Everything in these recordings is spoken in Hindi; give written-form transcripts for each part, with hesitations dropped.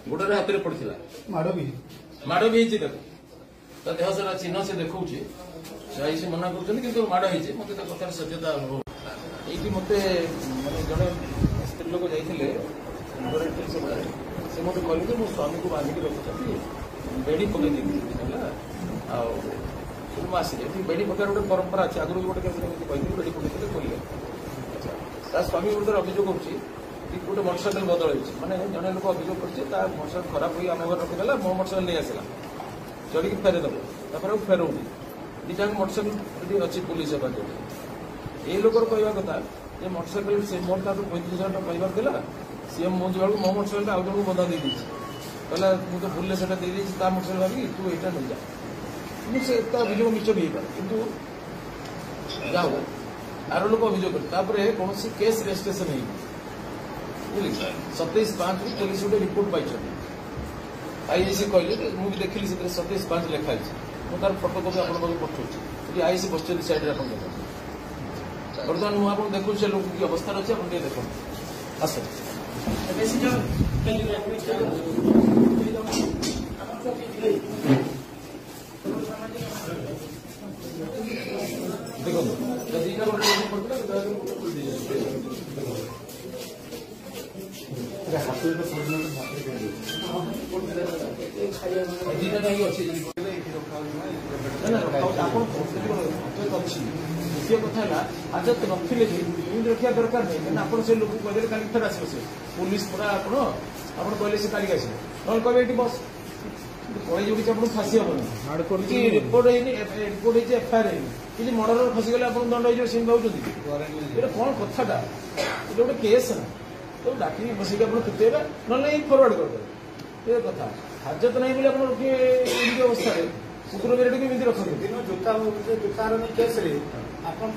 गोटे हाथ में पड़ा माड़ भी देह सारा चिन्ह से देखा से मना कर माड़ होती मत कथार सत्यता अनुभव ये मत जड़े स्त्री लोक जाते से मत कहले मो स्वामी को बांधिक रखी बेड़ी पकई आसिले बेड़ी पकड़ गोटे परंपरा अच्छे आगुरी गोटे कहते बेड़ी पकड़े बोलिए स्वामी विरुद्ध अभियोग होती गोटे मोटरसाइकेल बदल माने जड़े लोक अभियोग कर मोटरसाइकेल खराब हुई आम घर रखीदेला मो मोटरसाइकेल नहीं आसला चढ़ी फेरदेव फेरौनी दुटा मोटरसाइकेल अच्छी पुलिस हेफाजत ये लोकर कहवा कथा जे मोटरसाइकेल से मोर तार 35,000 टका पाइबार देला सी मो जो मो मोटरसाइकेल आउ जन को बंधा दे कहला मुझे भूल से मोटरसाइकेल भावी तू यहाँ नहीं जा मुझे अभियोग निश्चय भी कितु जाओ आर लोक अभियोग कर कौन केस रेजिस्ट्रेशन है 27/5 पुलिस गोटे रिपोर्ट पाई आईसी कहले मुझे देखिली 27/5 लिखाई तार फोटो कपी आप पठाऊँ आईसी बस सैड बर्तमान मुझे देखूँ से लोग की अवस्था अच्छे आप देखो आस द्वितीय कथा हाजत नथिले रखा दरकार नहीं आप लोग कहते कल फिर आस पुलिस पूरा आप कहले से कालिक आस ना कहे ये बस कही जो कि फाँसी हेनी रिपोर्ट रिपोर्ट एफआईआर है मर्डर फसीगले आप दंड हो सी भाई कौन कथाटा ये गोटे केस ना तो डाक बसिक फिटेबे ना फरवर्ड करदे कथा हाजत नहीं बोले आप अवस्था कुकुर मेरे रखते जूतार केस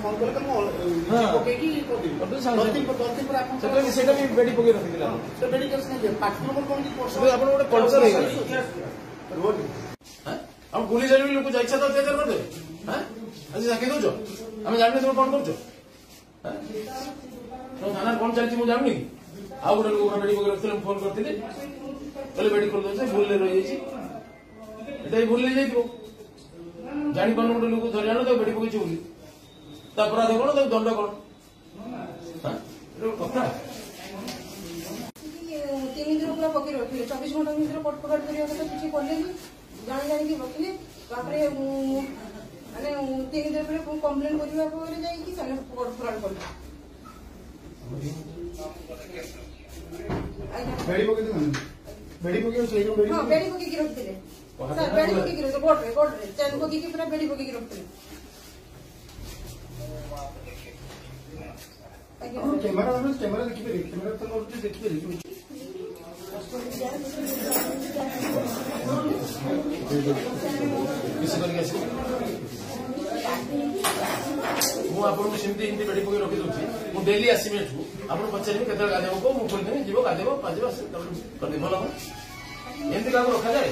फोन कले बेड़ी पकई रखी कल्चर पुलिस लोक जा इच्छा तो अत्याचार करदे आज साक्षी दौ आम जाने तुम कौन कर थाना कौन चलती मुझे जाननी आउ गोटे लोक बेड़ी पकई रखते फोन करते कहले बेड़ी खोल दे भूल रही भूल नहीं जानी पान गोटे लोक धरी आनो बेड़ी पकई बोली अपराध कौन दंड कौन कथा 3 दिन पूरा पकड़ रखिले 24 घंटा भीतर पटपट करिया तो किसी कले जान जान के रखिले माने 3 दिन पर कंप्लेंट करिया पर जाई कि सने पटपट कर बेड़ी पकई दे बेड़ी पकई से बेड़ी हां बेड़ी पकई के रखिले सर बेड़ी पकई के कोर्ट रे चैन पकई के पूरा बेड़ी पकई के रखिले कैमरा देखिए कैमरा तो देखिए मुझे बेड़ी पकई रखी दूसरी मुझे डेली आसमी आप पचारे केत गाधेब को मुझे खोलदेवी जीव गाधेब पाँच कर भल एमती क्या रखा जाए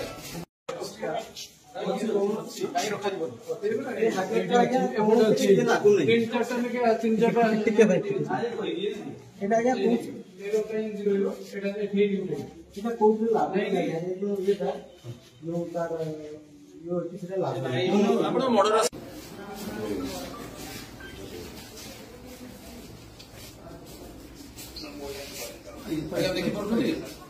देखिए